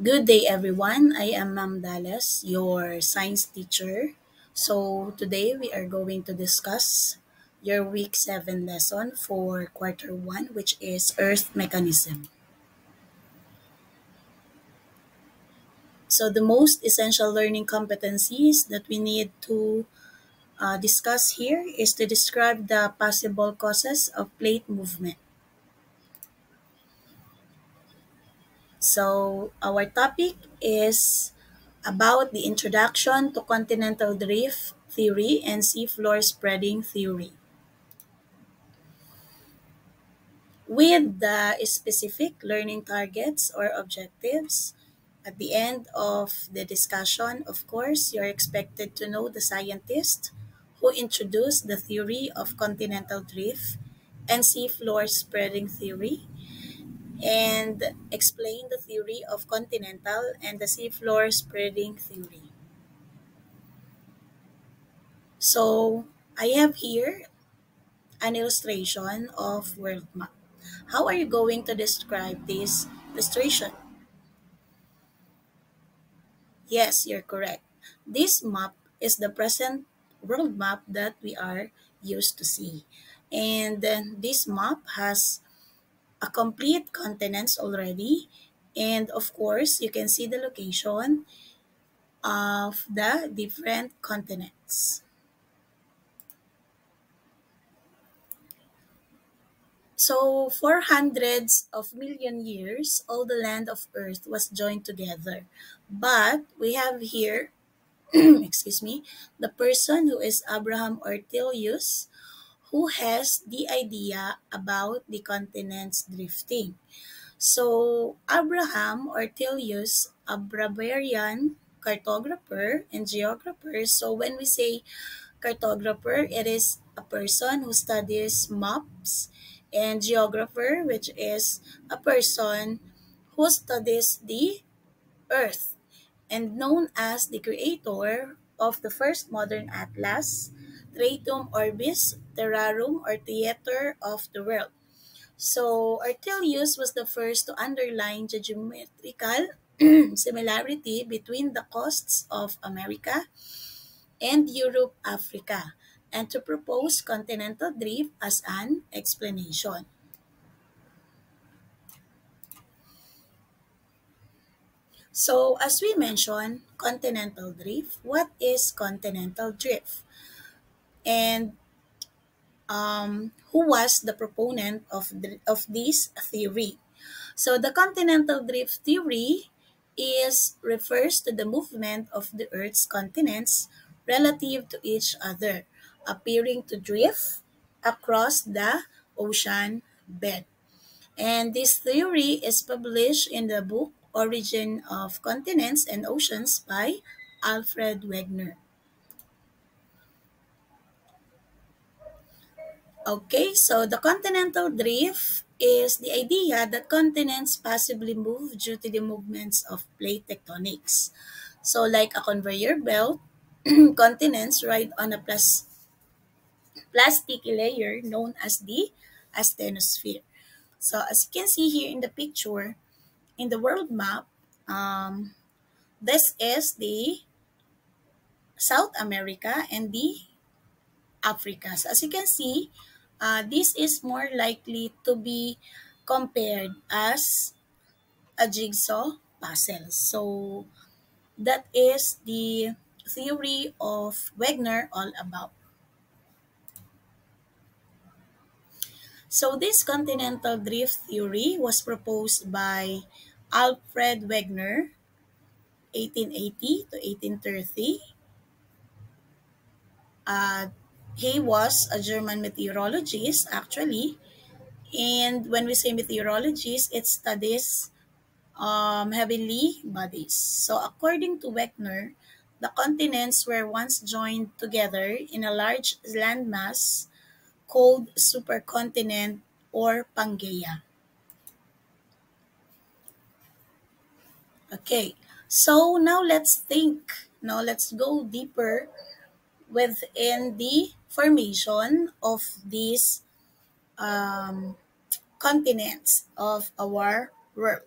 Good day, everyone. I am Ma'am Dallas, your science teacher. So, today we are going to discuss your week 7 lesson for quarter 1, which is Earth mechanism. So, the most essential learning competencies that we need to discuss here is to describe the possible causes of plate movement. So, our topic is about the introduction to continental drift theory and seafloor spreading theory. With the specific learning targets or objectives, at the end of the discussion, of course, you're expected to know the scientist who introduced the theory of continental drift and seafloor spreading theory and explain the theory of continental and the seafloor spreading theory. So I have here an illustration of world map. How are you going to describe this illustration? Yes, you're correct. This map is the present world map that we are used to see. And then this map has a complete continents already. And of course, you can see the location of the different continents. So, for hundreds of million years, all the land of Earth was joined together. But we have here, excuse me, the person who is Abraham Ortelius, who has the idea about the continents drifting. So, Abraham Ortelius, a Bavarian cartographer and geographer. So, when we say cartographer, it is a person who studies maps, and geographer, which is a person who studies the earth and known as the creator of the first modern atlas, Tratum Orbis Terrarum, or Theater of the World. So Artelius was the first to underline the geometrical similarity between the coasts of America and Europe, Africa, and to propose continental drift as an explanation. So, as we mentioned, continental drift. What is continental drift? And who was the proponent of this theory? So, the continental drift theory refers to the movement of the Earth's continents relative to each other, appearing to drift across the ocean bed. And this theory is published in the book Origin of Continents and Oceans by Alfred Wegener. Okay, so the continental drift is the idea that continents possibly move due to the movements of plate tectonics. So like a conveyor belt, continents ride on a plasticky layer known as the asthenosphere. So as you can see here in the picture, in the world map, um, this is the South America and the Africa. So as you can see, this is more likely to be compared as a jigsaw puzzle. So that is the theory of Wegener all about. So this continental drift theory was proposed by Alfred Wegener, 1880 to 1830. Uh, he was a German meteorologist actually, and when we say meteorologist, it studies heavenly bodies. So according to Wegener, the continents were once joined together in a large landmass called supercontinent or Pangaea. Okay, so now let's think. Now let's go deeper within the formation of these um, continents of our world.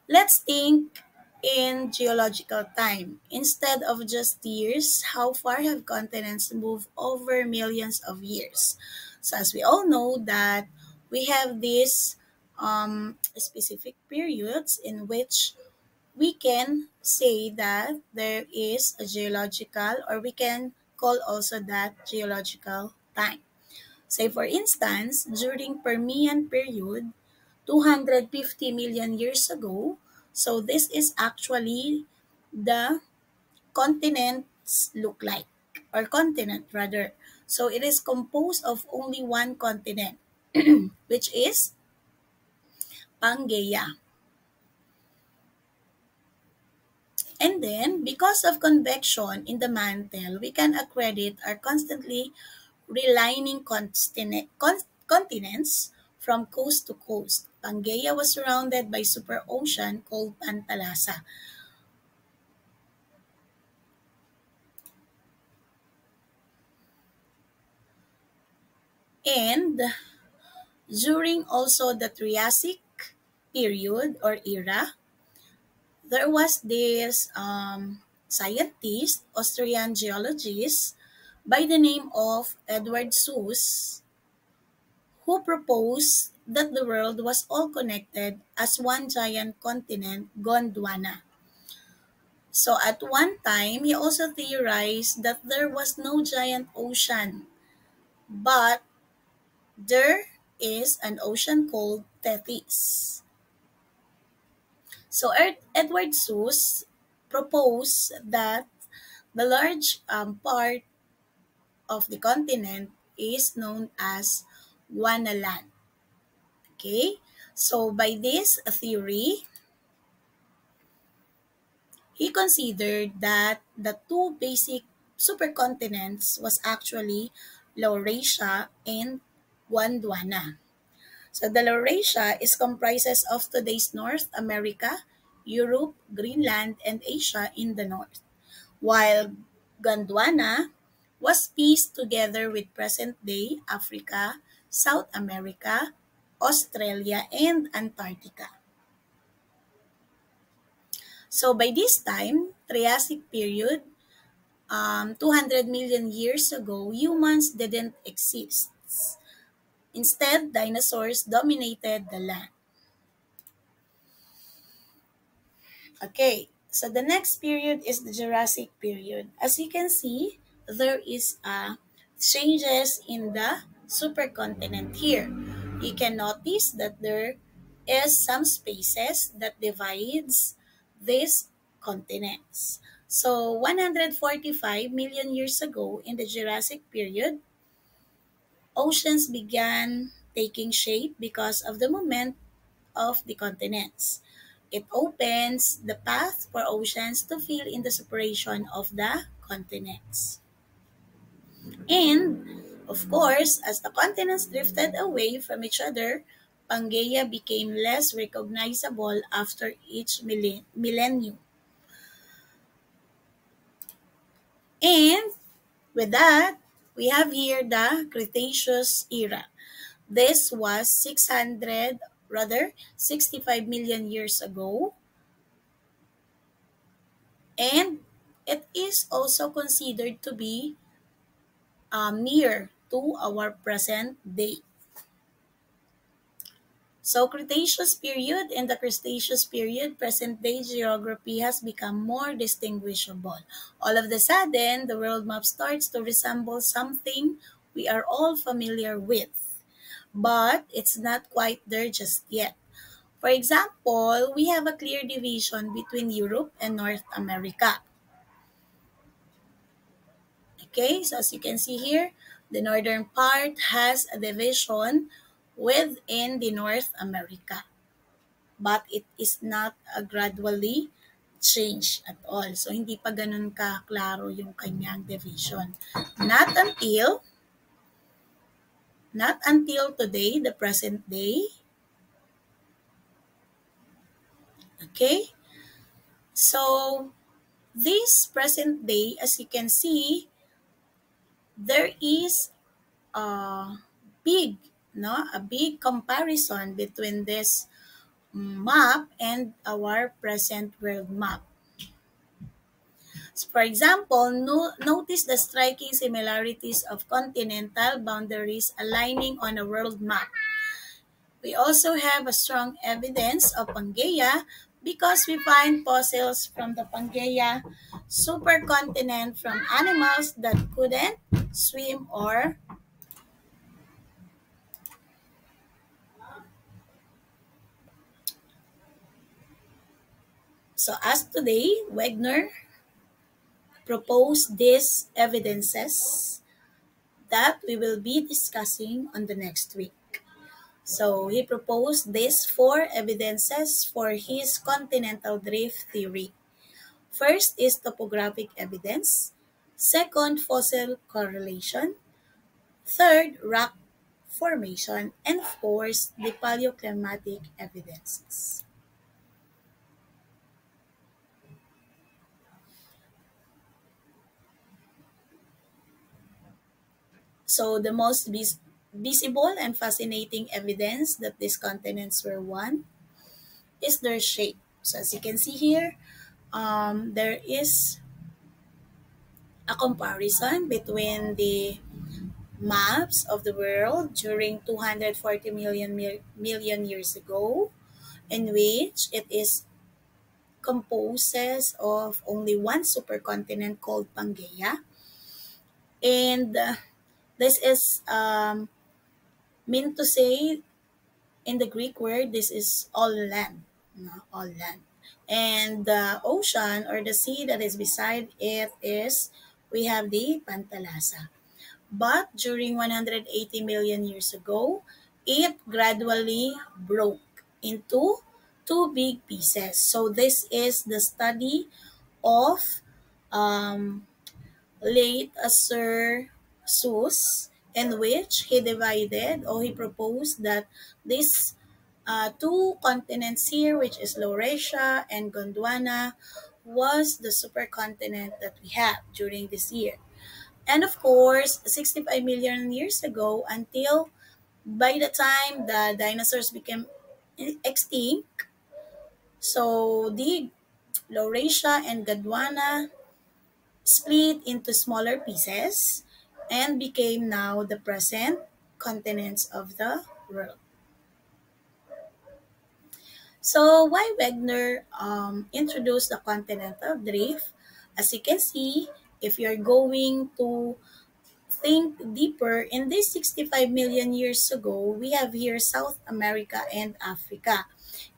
Let's think in geological time. Instead of just years, how far have continents moved over millions of years? So as we all know that we have these specific periods in which we can say that there is a geological, or we can call also that geological time. Say for instance, during Permian period, 250 million years ago, so this is actually the continents look like, or continent rather. So it is composed of only one continent, which is Pangaea. And then, because of convection in the mantle, we can accredit our constantly relining continents from coast to coast. Pangaea was surrounded by superocean called Pantalasa. And during also the Triassic period or era, there was this scientist, Austrian geologist, by the name of Edward Suess, who proposed that the world was all connected as one giant continent, Gondwana. So at one time, he also theorized that there was no giant ocean, but there is an ocean called Tethys. So Edward Suess proposed that the large part of the continent is known as Guanaland. Okay, so by this theory, he considered that the two basic supercontinents was actually Laurasia and Gondwana. So the Laurasia is comprises of today's North America, Europe, Greenland, and Asia in the north, while Gondwana was pieced together with present-day Africa, South America, Australia, and Antarctica. So by this time, Triassic period, 200 million years ago, humans didn't exist. Instead, dinosaurs dominated the land. Okay, so the next period is the Jurassic period. As you can see, there is changes in the supercontinent here. You can notice that there is some spaces that divides these continents. So 145 million years ago in the Jurassic period, oceans began taking shape because of the movement of the continents. It opens the path for oceans to fill in the separation of the continents. And, of course, as the continents drifted away from each other, Pangaea became less recognizable after each millennium. And with that, we have here the Cretaceous era. This was 65 million years ago, and it is also considered to be near to our present day. So Cretaceous period and the Cretaceous period, present day geography has become more distinguishable. All of the sudden, the world map starts to resemble something we are all familiar with. But it's not quite there just yet. For example, we have a clear division between Europe and North America. Okay, so as you can see here, the northern part has a division within the North America, but it is not a gradually change at all. So, hindi pa ganun ka-klaro yung kanyang division. Not until, not until today, the present day. Okay, so this present day, as you can see, there is a big, no, a big comparison between this map and our present world map. So for example, notice the striking similarities of continental boundaries aligning on a world map. We also have a strong evidence of Pangaea because we find fossils from the Pangaea supercontinent from animals that couldn't swim or so as today, Wegener proposed these evidences that we will be discussing on the next week. So he proposed these four evidences for his continental drift theory. First is topographic evidence. Second, fossil correlation. Third, rock formation. And fourth, the paleoclimatic evidences. So the most visible and fascinating evidence that these continents were one is their shape. So as you can see here, there is a comparison between the maps of the world during 240 million years ago, in which it is composes of only one supercontinent called Pangaea. And this is meant to say in the Greek word, this is all land, no, all land. And the ocean or the sea that is beside it is, we have the Pantalasa. But during 180 million years ago, it gradually broke into two big pieces. So this is the study of um, late Sir Seuss, in which he divided or he proposed that these two continents here, which is Laurasia and Gondwana, was the supercontinent that we have during this year. And of course, 65 million years ago, until by the time the dinosaurs became extinct, so the Laurasia and Gondwana split into smaller pieces and became now the present continents of the world. So why Wegener introduced the continental drift? As you can see, if you're going to think deeper, in this 65 million years ago, we have here South America and Africa.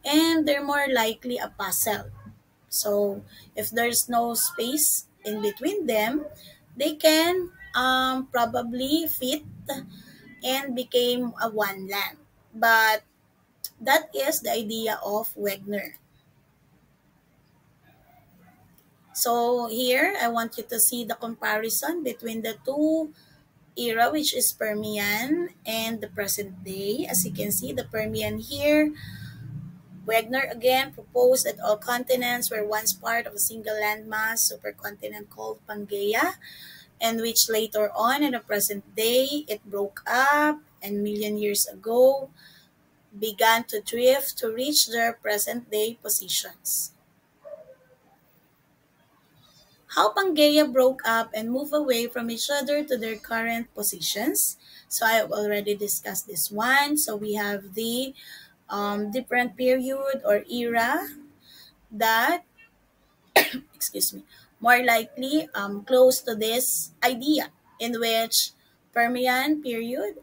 And they're more likely a puzzle. So if there's no space in between them, they can probably fit and became a one land. But that is the idea of Wegener. So here, I want you to see the comparison between the two era, which is Permian, and the present day. As you can see, the Permian here, Wegener again proposed that all continents were once part of a single landmass supercontinent called Pangaea, and which later on in the present day, it broke up and million years ago began to drift to reach their present day positions. How Pangaea broke up and moved away from each other to their current positions. So I have already discussed this one. So we have the different period or era that, excuse me, more likely close to this idea, in which Permian period,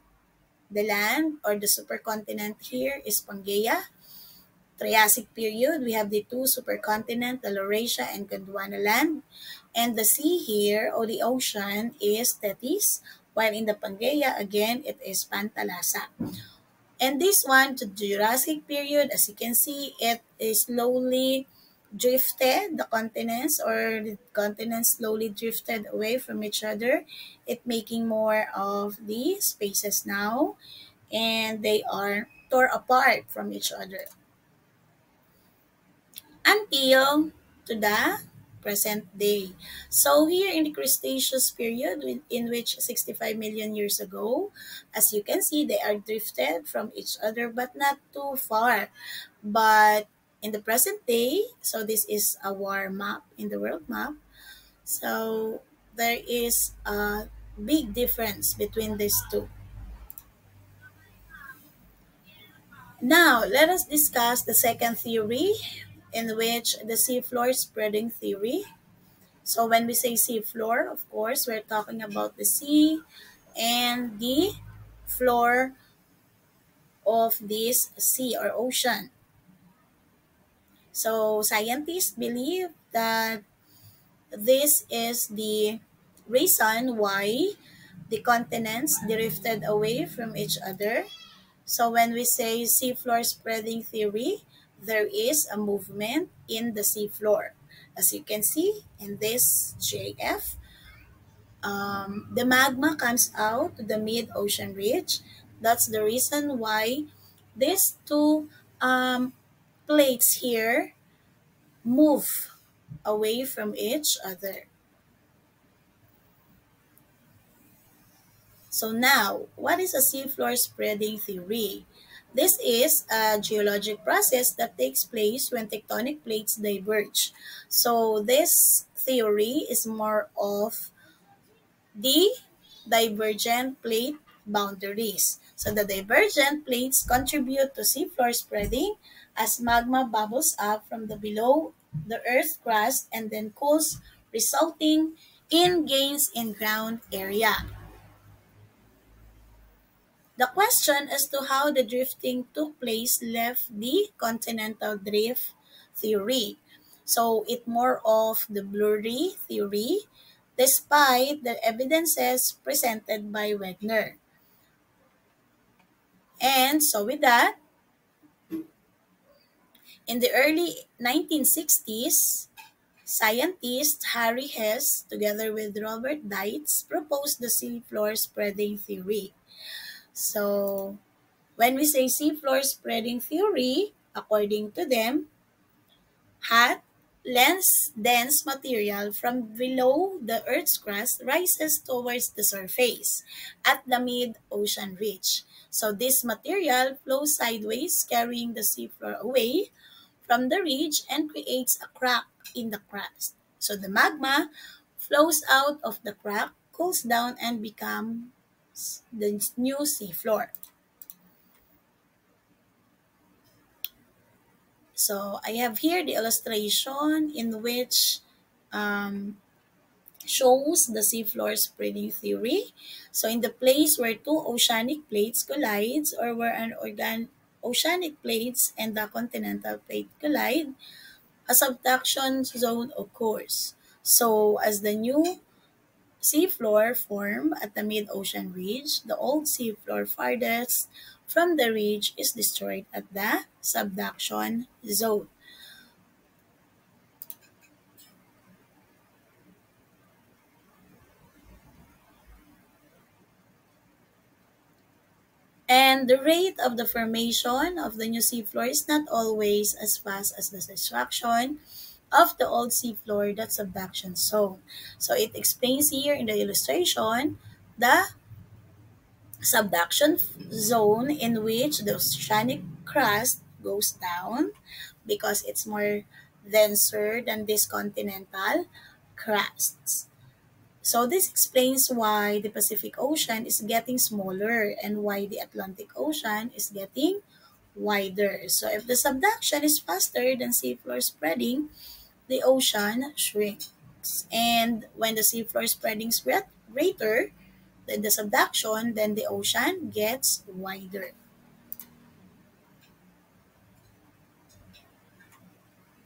the land or the supercontinent here is Pangaea. Triassic period, we have the two supercontinent, the Laurasia and Gondwana land. And the sea here, or the ocean, is Tethys, while in the Pangaea, again, it is Pantalasa. And this one, the Jurassic period, as you can see, it is slowly drifted, the continents, or the continents slowly drifted away from each other, it making more of the spaces now, and they are tore apart from each other until to the present day. So here in the Cretaceous period, in which 65 million years ago, as you can see, they are drifted from each other but not too far. But in the present day, so this is our map in the world map. So there is a big difference between these two. Now, let us discuss the second theory, in which the seafloor spreading theory. So when we say seafloor, of course, we're talking about the sea and the floor of this sea or ocean. So scientists believe that this is the reason why the continents drifted away from each other. So when we say seafloor spreading theory, there is a movement in the seafloor. As you can see in this JF, the magma comes out to the mid-ocean ridge. That's the reason why these two plates here move away from each other. So now, what is a seafloor spreading theory? This is a geologic process that takes place when tectonic plates diverge. So this theory is more of the divergent plate boundaries. So the divergent plates contribute to seafloor spreading as magma bubbles up from the below the Earth crust and then cools, resulting in gains in ground area. The question as to how the drifting took place left the continental drift theory. So it more of the blurry theory despite the evidences presented by Wegener. And so with that, in the early 1960s, scientist Harry Hess, together with Robert Deitz, proposed the seafloor spreading theory. So when we say seafloor spreading theory, according to them, hot, less dense material from below the Earth's crust rises towards the surface at the mid-ocean ridge. So this material flows sideways, carrying the seafloor away from the ridge and creates a crack in the crust. So the magma flows out of the crack, cools down, and becomes the new seafloor. So I have here the illustration in which um, shows the seafloor spreading theory. So in the place where two oceanic plates collides or where an oceanic plates and the continental plate collide, a subduction zone occurs. So as the new seafloor form at the mid-ocean ridge, the old seafloor farthest from the ridge is destroyed at the subduction zone. And the rate of the formation of the new seafloor is not always as fast as the destruction of the old seafloor, that subduction zone. So it explains here in the illustration the subduction zone in which the oceanic crust goes down because it's more denser than this continental crusts. So this explains why the Pacific Ocean is getting smaller and why the Atlantic Ocean is getting wider. So if the subduction is faster than seafloor spreading, the ocean shrinks. And when the seafloor spreading is greater than the subduction, then the ocean gets wider.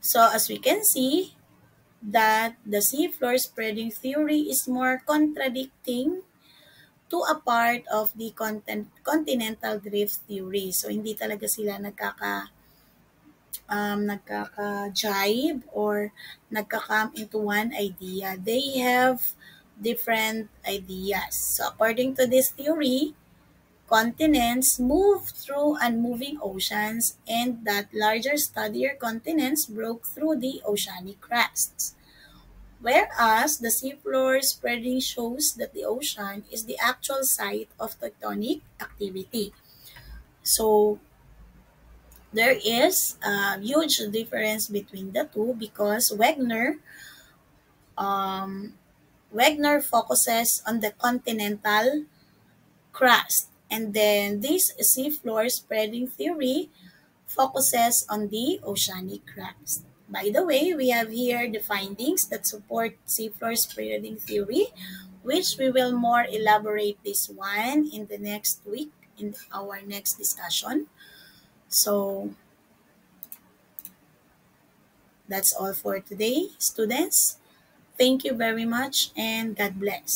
So as we can see, that the seafloor spreading theory is more contradicting to a part of the continental drift theory. So, hindi talaga sila nagkaka-jibe or nagka-come into one idea. They have different ideas. So, according to this theory, continents move through unmoving oceans and that larger, steadier continents broke through the oceanic crusts. Whereas the seafloor spreading shows that the ocean is the actual site of tectonic activity. So there is a huge difference between the two because um, Wegner focuses on the continental crust, and then this seafloor spreading theory focuses on the oceanic crust. By the way, we have here the findings that support seafloor spreading theory, which we will more elaborate this one in the next week in our next discussion. So that's all for today, students. Thank you very much and God bless.